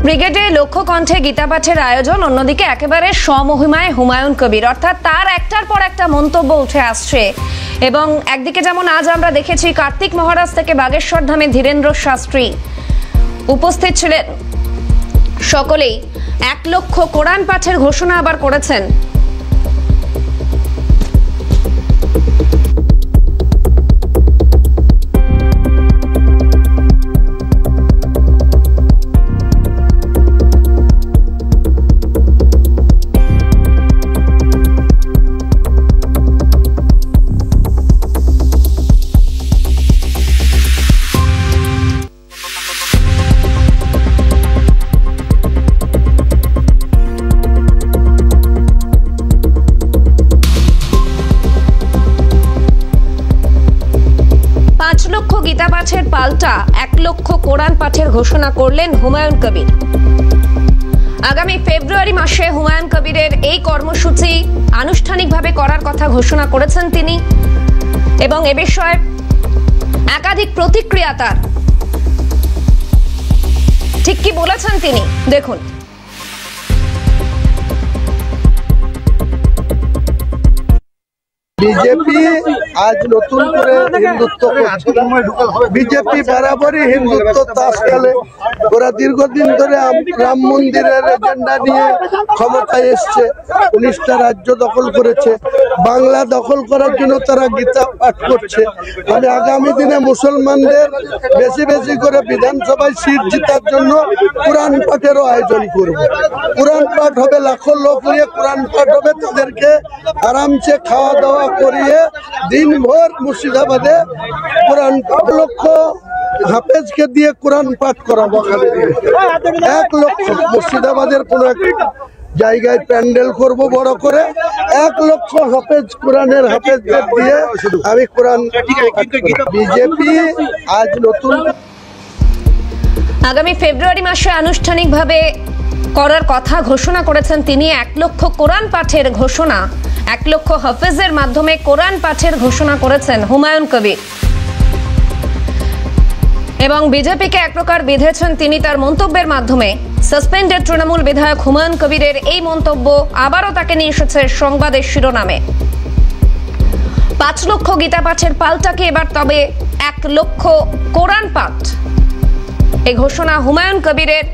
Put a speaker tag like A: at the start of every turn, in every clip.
A: ব্রিগেডে লক্ষ্য কণ্ঠে গীতা পাঠের আয়োজন, অন্যদিকে একেবারে স্বমহিমায় হুমায়ুন কবির, অর্থাৎ তার একটার পর একটা মন্তব্য উঠে আসছে। এবং একদিকে যেমন আজ আমরা দেখেছি কার্তিক মহারাজ থেকে বাগেশ্বর ধামে ধীরেন্দ্র শাস্ত্রী উপস্থিত ছিলেন, সকলেই 1 লক্ষ কোরআন পাঠের ঘোষণা আবার করেছেন। গীতা পাঠের পাল্টা 1 লক্ষ কোরআন পাঠের ঘোষণা করলেন হুমায়ুন কবির। আগামী ফেব্রুয়ারি মাসে হুমায়ুন কবিরের এই কর্মসূচি আনুষ্ঠানিকভাবে করার কথা ঘোষণা করেছেন তিনি, এবং এ বিষয়ে একাধিক প্রতিক্রিয়া তার। ঠিক কি বলেছেন তিনি, দেখুন।
B: বিজেপি আজ নতুন করে হিন্দুত্ব করছে। বিজেপি বরাবরই হিন্দুত্ব তাস খেলে। ওরা দীর্ঘদিন ধরে রাম মন্দিরের এজেন্ডা নিয়ে ক্ষমতায় এসছে, 19টা রাজ্য দখল করেছে। বাংলা দখল করার জন্য তারা গীতা পাঠ করছে। আমি আগামী দিনে মুসলমানদের বেশি বেশি করে বিধানসভায় সিট জেতার জন্য কোরআন পাঠেরও আয়োজন করব। কোরআন পাঠ হবে, লাখো লোক নিয়ে কোরআন পাঠ হবে, তাদেরকে আরামসে খাওয়া দাওয়া করিয়ে দিনভর মুর্শিদাবাদে কোরআন 1 লক্ষ হাফেজকে দিয়ে কোরআন পাঠ করাবো। 1 লক্ষ মুর্শিদাবাদের কোন এক জায়গায় প্যান্ডেল করব বড় করে, 1 লক্ষ হাফেজ কোরআনের হাফেজদের দিয়ে আমি কোরআন। বিজেপি আজ নতুন
A: আগামী ফেব্রুয়ারি মাসে আনুষ্ঠানিকভাবে করার কথা ঘোষণা করেছেন তিনি। 1 লক্ষ কোরআন পাঠের ঘোষণা, 1 লক্ষ হাফেজের মাধ্যমে কোরআন পাঠের ঘোষণা করেছেন হুমায়ুন কবির, এবং বিজেপিকে এক প্রকার বিঁধেছেন তিনি তার মন্তব্যের মাধ্যমে। সাসপেন্ডেড তৃণমূল বিধায়ক হুমায়ুন কবিরের এই মন্তব্য আবারও তাকে নিয়ে এসেছে সংবাদের শিরোনামে। 5 লক্ষ গীতা পাঠের পাল্টাকে এবার তবে 1 লক্ষ কোরআন পাঠ, এই ঘোষণা হুমায়ুন কবিরের।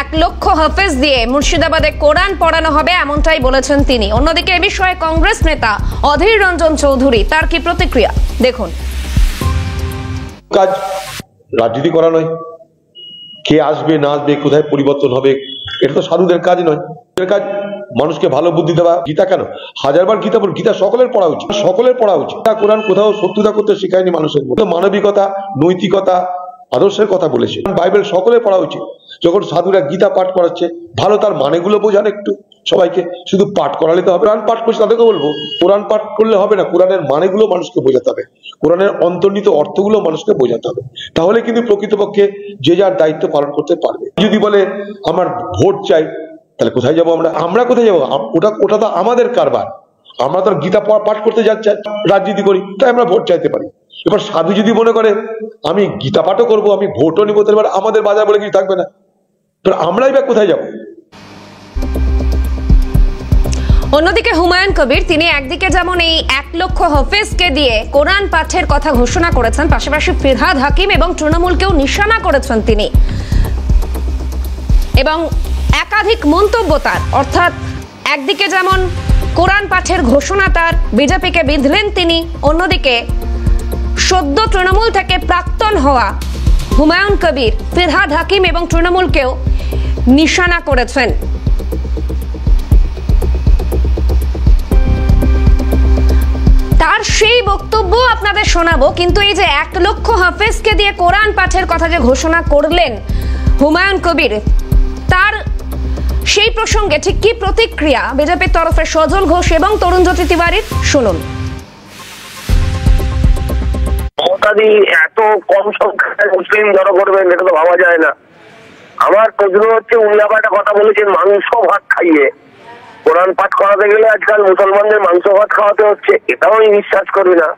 A: 1 লক্ষ হাফেজ দিয়ে মুর্শিদাবাদে কোরআন পড়ানো হবে, এমনটাই বলেছেন তিনি। অন্যদিকে এ বিষয়ে কংগ্রেস নেতা অধীর রঞ্জন চৌধুরী, তার কি প্রতিক্রিয়া, দেখুন।
C: কাজ রাজনীতি করা নয়, কে আসবে না আসবে, কোথায় পরিবর্তন হবে, এটা তো সাধুদের কাজ নয়। এর কাজ মানুষকে ভালো বুদ্ধি দেওয়া। গীতা কেন 1000বার গীতা বল, গীতা সকলের পড়া উচিত, সকলের পড়া উচিত। কোরআন কোথাও শত্রুতা করতে শেখায়নি মানুষের মধ্যে, মানবিকতা, নৈতিকতা, আদর্শের কথা বলেছে। বাইবেল সকলের পড়া উচিত। যখন সাধুরা গীতা পাঠ করাচ্ছে, ভালো তার মানেগুলো বোঝান একটু সবাইকে। শুধু পাঠ করালে তো হবে? কোরআন পাঠ করছে তাদেরকে বলবো, কোরআন পাঠ করলে হবে না, কোরআনের মানেগুলো মানুষকে বোঝাতে হবে, কোরআনের অন্তর্নিহিত অর্থগুলো মানুষকে বোঝাতে হবে। তাহলে কিন্তু প্রকৃতপক্ষে যে যার দায়িত্ব পালন করতে পারবে। যদি বলে আমার ভোট চাই, তাহলে কোথায় যাবো আমরা কোথায় যাবো? ওটা তো আমাদের কারবার। আমরা তো গীতা পাঠ করতে যাচ্ছি, রাজনীতি করি, তাই আমরা ভোট চাইতে পারি। এবার সাধু যদি মনে করে আমি গীতা পাঠও করবো, আমি ভোটও নিবো, তাহলে আমাদের বাজার বলে কিছু থাকবে না। আমরাই বা কোথায় যাবো?
A: অন্যদিকে হুমায়ুন কবির, তিনি একদিকে যেমন এই 1 লক্ষ হাফেজকে দিয়ে কোরআন পাঠের কথা ঘোষণা করেছেন, পাশাপাশি ফিরহাদ হাকিম এবং তৃণমূলকেও নিশানা করেছেন তিনি, এবং একাধিক মন্তব্য তার। অর্থাৎ একদিকে যেমন কোরআন পাঠের ঘোষণা তার, বিজেপিকে বিঁধলেন তিনি, অন্যদিকে সদ্য তৃণমূল থেকে প্রাক্তন হওয়া হুমায়ুন কবির ফিরহাদ হাকিম এবং তৃণমূলকেও নিশানা করেছেন। তার সেই বক্তব্য আপনাদের শোনাবো, কিন্তু এই যে 1 লক্ষ হাফেজকে দিয়ে কোরআন পাঠের কথা যে ঘোষণা করলেন হুমায়ুন কবির, তার সেই প্রসঙ্গে ঠিক কি প্রতিক্রিয়া বিজেপির তরফে সজল ঘোষ এবং তরুণজ্যোতি তিওয়ারির, শুনুন।
D: এত কম সংখ্যায় মুসলিম জড়ো করবেন, এটা তো ভাবা যায় না। আমার প্রশ্ন হচ্ছে, উল্লাপা একটা কথা বলেছেন, মাংস ভাত খাইয়ে কোরআন পাঠ করাতে গেলে আজকাল মুসলমানদের মাংস ভাত খাওয়াতে হচ্ছে, এটাও আমি বিশ্বাস করি না।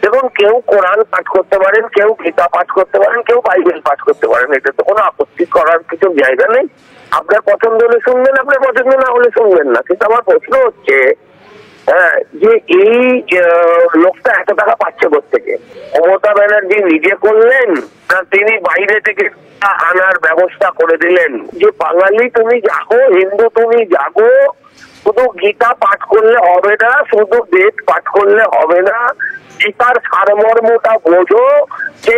D: দেখুন, কেউ কোরআন পাঠ করতে পারেন, কেউ গীতা পাঠ করতে পারেন, কেউ বাইবেল পাঠ করতে পারেন, এটা তো কোনো আপত্তি করার কিছু জায়গা নেই। আপনার পছন্দ হলে শুনবেন, আপনার পছন্দ না হলে শুনবেন না। কিন্তু আমার প্রশ্ন হচ্ছে যে এই লোকটা এত টাকা পাচ্ছে কোত্থেকে? মমতা ব্যানার্জি নিজে করলেন না তিনি বাইরে থেকে আনার ব্যবস্থা করে দিলেন? যে বাঙালি তুমি জাগো, হিন্দু তুমি জাগো, শুধু গীতা পাঠ করলে হবে না, শুধু বেদ পাঠ করলে হবে না, গীতার সারমর্মটা বোঝো যে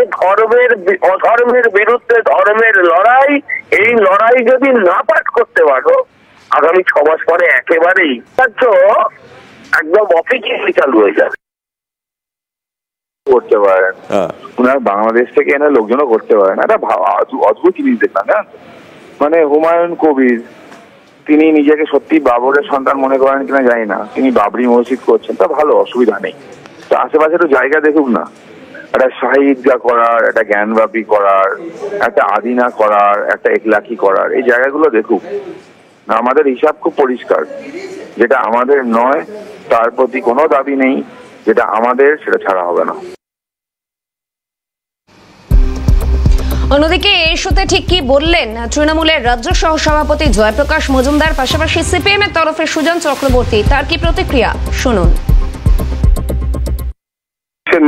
D: অধর্মের বিরুদ্ধে ধর্মের লড়াই, এই লড়াই যদি না পাঠ করতে পারো আগামী 6 মাস পরে একেবারেই একদম অফিসিয়ালি চালু হয়ে যাবে।
E: করতে পারেন উনার বাংলাদেশ থেকে এনে লোকজনও করতে পারেন। একটা অদ্ভুত জিনিস দেখলাম না, মানে হুমায়ুন কবির তিনি নিজেকে সত্যি বাবরের সন্তান মনে করেন কিনা জানি না, তিনি বাবরি মসজিদ করছেন, তা ভালো, অসুবিধা নেই। তো আশেপাশে একটু জায়গা দেখুক না, একটা শাহিদা করার, একটা জ্ঞানব্যাপী করার, একটা আদিনা করার, একটা একলাখি করার, এই জায়গাগুলো দেখুক। আমাদের হিসাব খুব পরিষ্কার, যেটা আমাদের নয় তার প্রতি কোনো দাবি নেই, যেটা আমাদের সেটা ছাড়া হবে না।
A: অন্যদিকে এই ইস্যুতে ঠিক কি বললেন তৃণমূলের রাজ্য সহ সভাপতি জয়প্রকাশ মজুমদার, পাশাপাশি সিপিএম এর তরফে সুজন চক্রবর্তী, তার কি প্রতিক্রিয়া শুনুন।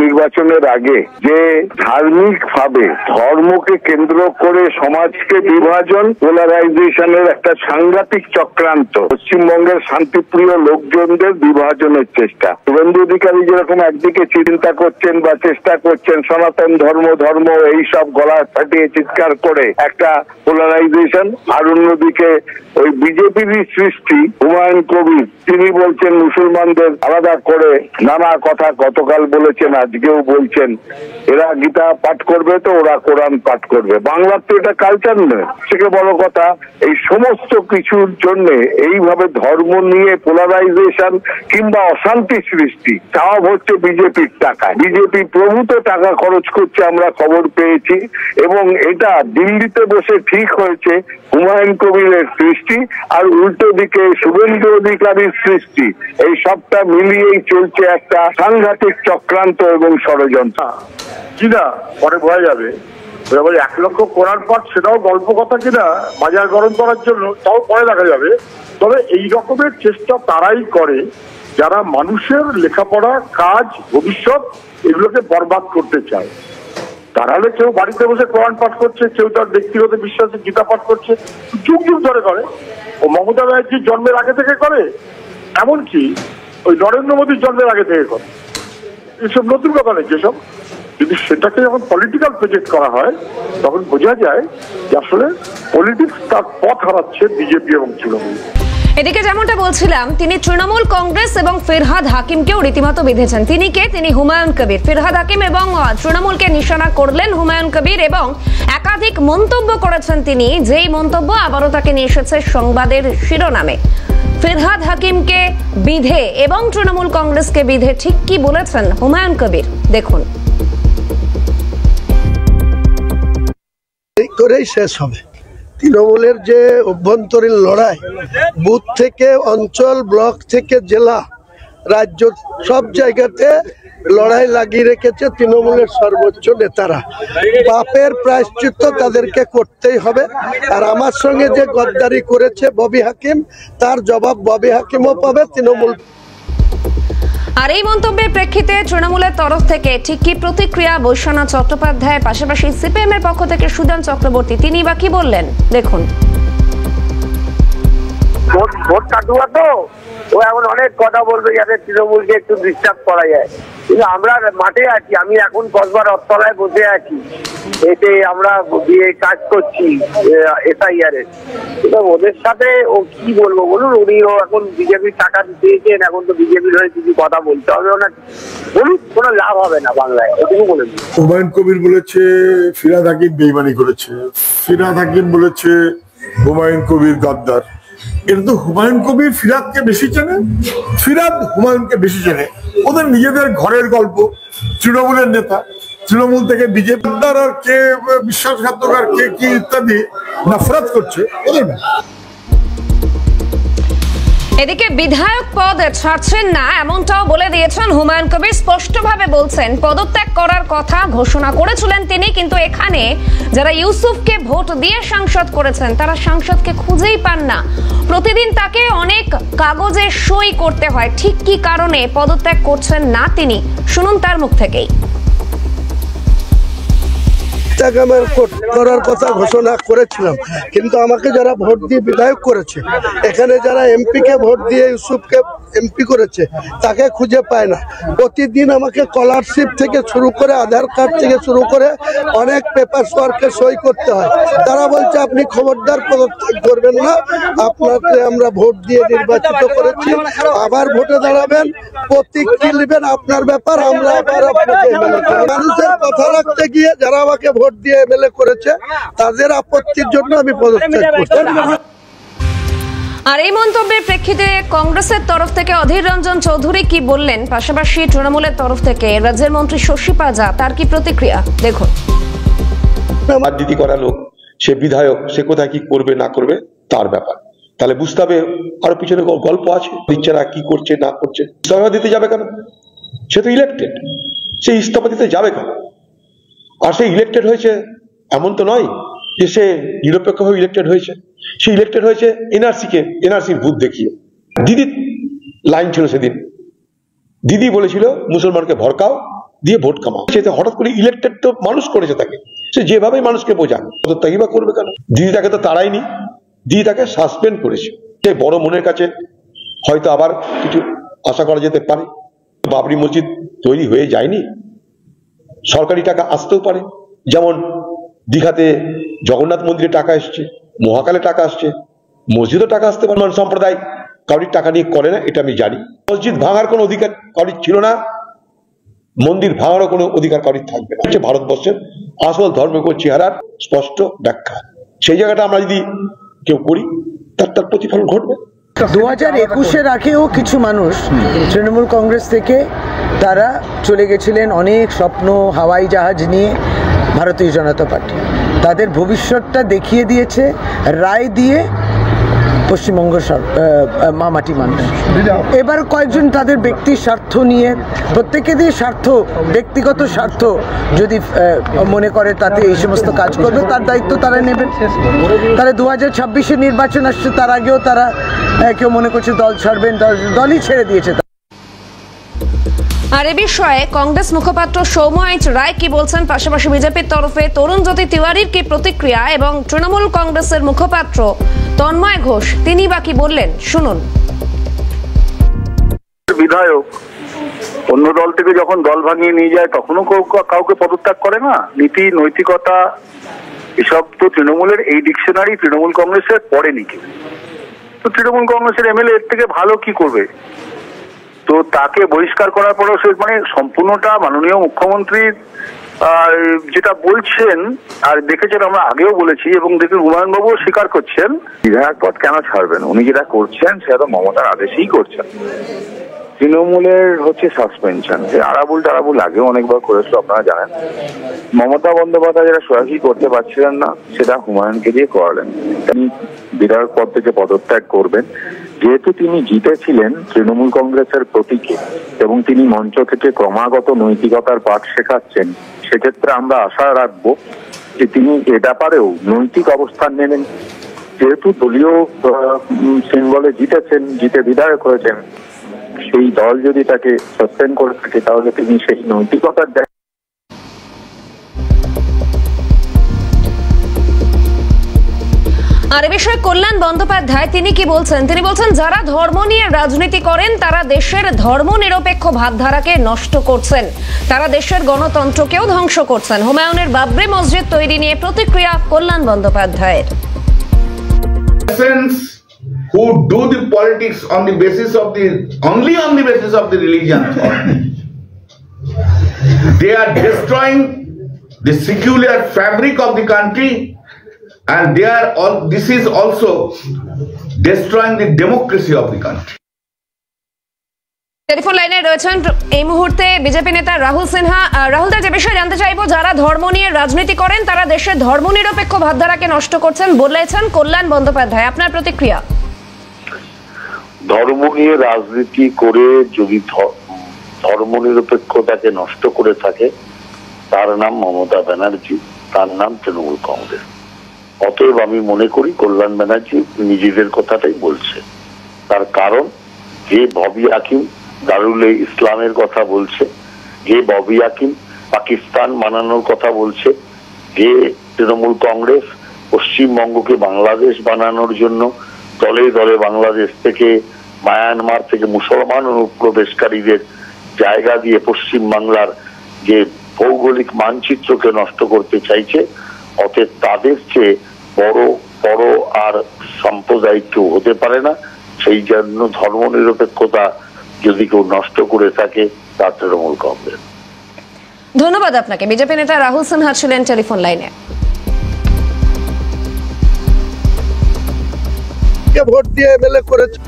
F: নির্বাচনের আগে যে ধার্মিক ভাবে ধর্মকে কেন্দ্র করে সমাজকে বিভাজন, পোলারাইজেশনের একটা সাংঘাতিক চক্রান্ত, পশ্চিমবঙ্গের শান্তিপ্রিয় লোকজনদের বিভাজনের চেষ্টা। শুভেন্দু অধিকারী যেরকম একদিকে চিন্তা করছেন বা চেষ্টা করছেন সনাতন ধর্ম এইসব গলা ফাটিয়ে চিৎকার করে একটা পোলারাইজেশন, আর অন্যদিকে ওই বিজেপির সৃষ্টি হুমায়ুন কবির, তিনি বলছেন মুসলমানদের আলাদা করে নানা কথা গতকাল বলেছেন, আজকেও বলছেন এরা গীতা পাঠ করবে তো ওরা কোরআন পাঠ করবে। বাংলার তো এটা কালচার নয়। থেকে বড় কথা, এই সমস্ত কিছুর জন্য এইভাবে ধর্ম নিয়ে পোলারাইজেশন কিংবা অশান্তি সৃষ্টি সব হচ্ছে বিজেপির টাকায়। বিজেপি প্রভূত টাকা খরচ করছে, আমরা খবর পেয়েছি, এবং এটা দিল্লিতে বসে ঠিক হয়েছে হুমায়ুন কবিরের সৃষ্টি আর উল্টো দিকে শুভেন্দু অধিকারীর সৃষ্টি, এই সবটা মিলিয়েই চলছে একটা সাংঘাতিক চক্রান্ত এবং ষড়যন্ত্র।
G: কিনা পরে বোঝা যাবে, 1 লক্ষ কোরআন পাঠ সেটাও গল্প কথা কিনা বাজার গরম করার জন্য, তাও পরে দেখা যাবে। তবে এই রকমের চেষ্টা তারাই করে যারা মানুষের লেখাপড়া, কাজ, ভবিষ্যৎ এগুলোকে বরবাদ করতে চায়। তাহলে কেউ বাড়িতে বসে কোরআন পাঠ করছে, কেউ তার ব্যক্তিগত বিশ্বাসে গীতা পাঠ করছে, যুগ যুগ ধরে করে। ও মমতা ব্যানার্জির জন্মের আগে থেকে করে, এমনকি ওই নরেন্দ্র মোদীর জন্মের আগে থেকে করে। এসব নতুন কথা নেই। যেসব যদি সেটাকে যখন পলিটিক্যাল প্রজেক্ট করা হয় তখন বোঝা যায় যে আসলে পলিটিক্স তার পথ হারাচ্ছে বিজেপি এবং তৃণমূল।
A: এদিকে যেমনটা বলছিলাম, তিনি তৃণমূল, কংগ্রেস এবং ফিরহাদ হাকিমকেও রীতিমতো বিঁধেছেন। তিনি কে? তিনি হুমায়ুন কবির। ফিরহাদ হাকিম এবং তৃণমূলকে নিশানা করলেন হুমায়ুন কবির এবং একাধিক মন্তব্য করেছেন তিনি, যেই মন্তব্য আবারও তাকে নিয়ে এসেছে সংবাদের শিরোনামে। ফিরহাদ হাকিমকে বিধে এবং তৃণমূল কংগ্রেসকে বিধে ঠিক কি বলেছেন হুমায়ুন কবির, দেখুন।
B: এই করেই শেষ হবে তৃণমূলের যে অভ্যন্তরীণ লড়াই, বুথ থেকে অঞ্চল, ব্লক থেকে জেলা, রাজ্য, সব জায়গাতে লড়াই লাগিয়ে রেখেছে তৃণমূলের সর্বোচ্চ নেতারা। পাপের প্রায়শ্চিত্ত তাদেরকে করতেই হবে। আর আমার সঙ্গে যে গদ্দারি করেছে ববি হাকিম, তার জবাব ববি হাকিমও পাবে, তৃণমূল।
A: আর এই মন্তব্যের প্রেক্ষিতে তৃণমূলের তরফ থেকে ঠিক কি প্রতিক্রিয়া বৈশ্বনাথ চট্টোপাধ্যায়, পাশাপাশি সিপিএম এর পক্ষ থেকে সুজন চক্রবর্তী, তিনি বা কি বললেন দেখুন।
D: ভোট কাটুয়া তো ও এমন অনেক কথা বলবে যাতে তৃণমূলকে একটু ডিস্টার্ব করা যায়, কিন্তু আমরা মাঠে আছি। আমি এখন কসবার রথতলায় বসে আছি, এতে আমরা দিয়ে কাজ করছি এসআইআর এর। ওদের সাথে ও কি বলবো বলুন, উনিও এখন বিজেপির টাকা দিয়েছেন, এখন তো বিজেপির হয়ে কিছু কথা বলতে হবে না, বলুন, কোনো লাভ হবে না বাংলায়, এটুকু বলে দিন।
G: হুমায়ুন কবির বলেছে ফিরহাদ হাকিম বেইমানি করেছে, ফিরহাদ হাকিম বলেছে হুমায়ুন কবির গদ্দার। এটা তো হুমায়ুন কবির ফিরহাদকে বেশি চেনে, ফিরহাদ হুমায়ুনকে বেশি চেনে। ওদের নিজেদের ঘরের গল্প। তৃণমূলের নেতা, তৃণমূল থেকে বিজেপি আর কে বিশ্বাসঘাতক আর কে কি ইত্যাদি নফরত করছে ওদের।
A: এদিকে বিধায়ক পদ ছাড়ছেন না এমনটাও বলে দিয়েছেন হুমায়ুন কবির। স্পষ্টভাবে বলছেন পদত্যাগ করার কথা ঘোষণা করেছিলেন তিনি, কিন্তু এখানে যারা ইউসুফকে ভোট দিয়ে সাংসদ করেছেন তারা সাংসদকে খুঁজেই পান না। প্রতিদিন তাকে অনেক কাগজে সই করতে হয়। ঠিক কি কারণে পদত্যাগ করছেন না তিনি, শুনুন তার মুখ থেকেই।
B: করার কথা ঘোষণা করেছিলাম, কিন্তু আমাকে যারা ভোট দিয়ে বিধায়ক করেছে, এখানে যারা এমপি কে ভোট দিয়ে ইউসুফকে এমপি করেছে তাকে খুঁজে পায় না। প্রতিদিন আমাকে স্কলারশিপ থেকে শুরু করে আধার কার্ড থেকে শুরু করে অনেক পেপার ওয়ার্কে সই করতে হয়। তারা বলছে আপনি খবরদার পদত্যাগ করবেন না, আপনাকে আমরা ভোট দিয়ে নির্বাচিত করেছি, আবার ভোটে দাঁড়াবেন, প্রতীক কি নেবেন আপনার ব্যাপার, আমরা আবার আপনাকে এমএলএ করব। মানুষের কথা রাখতে গিয়ে যারা আমাকে ভোট দিয়ে এমএলএ করেছে তাদের আপত্তির জন্য আমি পদত্যাগ করছি।
A: আর এই মন্তব্যের প্রেক্ষিতে কংগ্রেসের তরফ থেকে অধীর রঞ্জন চৌধুরী কি বললেন, পাশাপাশি তৃণমূলের তরফ থেকে রাজ্যের মন্ত্রী শশী পাজা তার কি প্রতিক্রিয়া দেখুন।
C: রাজনীতি করা লোক, সে বিধায়ক, সে কোথায় কি করবে না করবে তার ব্যাপার, তাহলে বুঝতে হবে আরো পিছনে গল্প আছে। ইচ্ছারা কি করছে না করছে, ইস্তফা দিতে যাবে কেন? সে তো ইলেক্টেড, সে ইস্তফা দিতে যাবে কেন? আর সে ইলেক্টেড হয়েছে এমন তো নয় যে সে নিরপেক্ষভাবে ইলেক্টেড হয়েছে। সে ইলেক্টেড হয়েছে এনআরসির ভূত দেখিয়ে। দিদির লাইন ছিল সেদিন, দিদি বলেছিল মুসলমানকে ভড়কাও দিয়ে ভোট কামাও। সে হঠাৎ করে ইলেক্টেড তো মানুষ করেছে তাকে, সে যেভাবে মানুষকে বোঝান তাকে বা করবে কেন? দিদি তাকে তো তাড়ায়নি, দিদি তাকে সাসপেন্ড করেছে। সে বড় মনের কাছে হয়তো আবার কিছু আশা করা যেতে পারে। বাবরি মসজিদ তৈরি হয়ে যায়নি, সরকারি টাকা আসতেও পারে। যেমন দীঘাতে জগন্নাথ মন্দিরে টাকা এসছে, মহাকালে টাকা আসছে, মসজিদও টাকা আসতে পারে। সম্প্রদায় কাউরির টাকা নিয়ে করে না, এটা আমি জানি। মসজিদ ভাঙার কোনো অধিকার কাউরির ছিল না, মন্দির ভাঙারও কোনো অধিকার কাউরির থাকবে না। হচ্ছে ভারতবর্ষের আসল ধর্মীয় চেহারার স্পষ্ট ব্যাখ্যা। সেই জায়গাটা আমরা যদি কেউ করি তার প্রতিফলন ঘটবে।
H: 2021-এর আগেও কিছু মানুষ তৃণমূল কংগ্রেস থেকে তারা চলে গেছিলেন অনেক স্বপ্ন হাওয়াই জাহাজ নিয়ে ভারতীয় জনতা পার্টি। তাদের ভবিষ্যৎটা দেখিয়ে দিয়েছে রায় দিয়ে পশ্চিমবঙ্গ মামাটি মানুষ। এবার কয়েকজন তাদের ব্যক্তির স্বার্থ নিয়ে, প্রত্যেকে দিয়ে স্বার্থ, ব্যক্তিগত স্বার্থ যদি মনে করে তাতে এই সমস্ত কাজ করবে, তার দায়িত্ব তারা নেবেন। তারা 2026-এর নির্বাচন আসছে, তার আগেও তারা কেউ মনে করছে দল ছাড়বেন, দলই ছেড়ে দিয়েছে।
A: আর এ বিষয়ে কংগ্রেস মুখপাত্র সৌম্য রায় কি বলছেন, পাশাপাশি বিজেপির তরফে তরুণ জ্যোতি তিওয়ারির কি প্রতিক্রিয়া এবং তৃণমূল কংগ্রেসের মুখপাত্র তন্ময় ঘোষ তিনি বা কি বললেন শুনুন।
E: বিধায়ক অন্য দল থেকে যখন দল ভাঙিয়ে নিয়ে যায় তখনও কাউকে পদত্যাগ করে না। নীতি নৈতিকতা এসব তো তৃণমূলের এই ডিকশনারি তৃণমূল কংগ্রেসের পড়েনি কেউ। তো তৃণমূল কংগ্রেসের এমএলএ এর থেকে ভালো কি করবে? তো তাকে বহিষ্কার করার পরেও সে মানে সম্পূর্ণটা মাননীয় মুখ্যমন্ত্রীর যেটা বলছেন আর দেখেছেন, আমরা আগেও বলেছি এবং দেখে হুমায়ুন বাবুও স্বীকার করছেন, বিধায়ক পদ কেন ছাড়বেন? উনি যেটা করছেন সেটা তো মমতার আদেশেই করছেন। তৃণমূলের হচ্ছে সাসপেনশন, আরাবুল আগেও অনেকবার করেছিল, আপনারা জানেন। মমতা বন্দ্যোপাধ্যায় যেটা সরাসরি করতে পারছিলেন না সেটা হুমায়ুনকে দিয়ে করালেন। তিনি বিধায়ক পদ থেকে পদত্যাগ করবেন। যেহেতু তিনি জিতেছিলেন তৃণমূল কংগ্রেসের প্রতীকে এবং তিনি মঞ্চ থেকে ক্রমাগত নৈতিকতার পাঠ শেখাচ্ছেন, সেক্ষেত্রে আমরা আশা রাখবো যে তিনি এ ব্যাপারেও নৈতিক অবস্থান নেবেন। যেহেতু দলীয় সিম্বলে জিতেছেন, জিতে বিধায়ক হয়েছেন, সেই দল যদি তাকে সাসপেন্ড করে থাকে তাহলে তিনি সেই নৈতিকতার
A: আর এ বিষয়ে কল্যাণ বন্দ্যোপাধ্যায় তিনি কি বলছেন, তিনি বলছেন যারা ধর্ম নিয়ে রাজনীতি করেন তারা দেশের ধর্ম নিরপেক্ষ ভাবধারাকে নষ্ট করছেন, তারা দেশের গণতন্ত্রকেও ধ্বংস করছেন। হুমায়ুনের বাবরি মসজিদ তৈরি নিয়ে প্রতিক্রিয়া কল্যাণ বন্দ্যোপাধ্যায়ের।
I: Who do the politics on the basis of only on the basis of the religion thought. They are destroying the secular fabric of the country, and this is also destroying the democracy of the country.
A: Telephone লাইনে রয়েছেন এই মুহূর্তে BJP নেতা রাহুল সিনহা। রাহুল দা, যে বিষয়ে জানতে চাইবো, যারা ধর্ম নিয়ে রাজনীতি করেন তারা দেশের ধর্মনিরপেক্ষ ভাবধারাকে নষ্ট করছেন বলেছেন কল্যাণ বন্দ্যোপাধ্যায়, আপনার প্রতিক্রিয়া?
F: ধর্ম নিয়ে রাজনীতি করে যদি ধর্মনিরপেক্ষতাকে নষ্ট করে থাকে তার নাম মমতা ব্যানার্জি, তার নাম তৃণমূল কংগ্রেস। অতএব আমি মনে করি কল্যাণ ব্যানার্জি নিজেদের কথাটাই বলছে। তার কারণ যে ববি হাকিম দারুল ইসলামের কথা বলছে, যে ববি হাকিম পাকিস্তান বানানোর কথা বলছে, যে তৃণমূল কংগ্রেস পশ্চিমবঙ্গকে বাংলাদেশ বানানোর জন্য দলে দলে বাংলাদেশ থেকে মায়ানমার থেকে মুসলমান অনুপ্রবেশকারীদের জায়গা দিয়ে পশ্চিম বাংলার যে ভৌগোলিক মানচিত্রকে নষ্ট করতে চাইছে, অতএব তাদের চেয়ে বড় আর সাম্প্রদায়িক কেউ হতে পারে না। সেই জন্য ধর্মনিরপেক্ষতা যদি কেউ নষ্ট করে থাকে তা তৃণমূল কংগ্রেস।
A: ধন্যবাদ আপনাকে। বিজেপি নেতা রাহুল সিনহা ছিলেন টেলিফোন লাইনে।
B: ভোট দিয়ে এমএলএ করেছে।